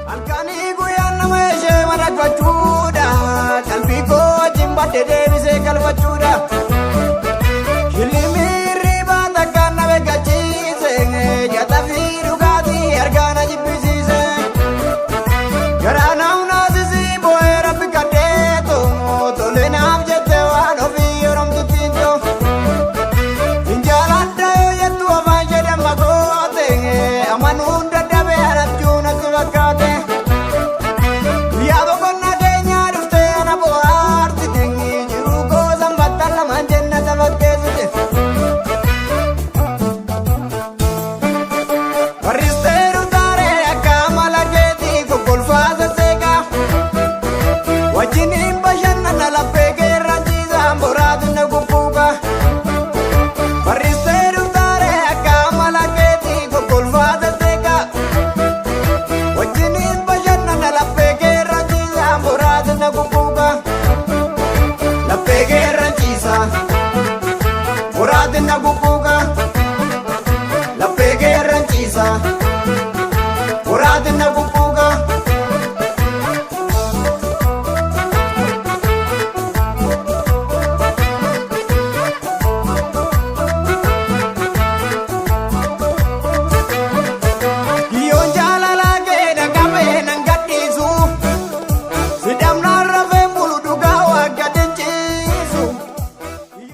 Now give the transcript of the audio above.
Halkanii guyyaan nama ishee madaqfachuudha. Qalbii koo jimbadde deebisee galfachuudha. Shillimii hirribaa takkaan na beekachiise. Nyaata fi dhugaatii argaa na jibbisiise. Garaa na hunaasisii boo'ee rabbi kadheetu. Tole naaf jette waan ofii yoromtutti too. Finjaaladha yoo jettu afaan jedhama goote. Amanuun dadhabee arachuu natti fakkaate. Guyyaa boqonnaa keenyaa dhuftee ana bohaarsite. Jiruu gosa battaan lamaan jennata fakkeessite. Barristeeru taaree akka amala keetii kokkolfaa sasseeqaa. Wajjiniin bashannana laphee keerranchiisaan boraatu na gugguugaa. Barristeeru taaree akka amala keetii kokkolfaa sasseeqaa. Wajjiniin bashannana laphee keerranchiisaan boraatu na gugguugaa. Laphee keerranchiisaa boraatu na gugguugaa.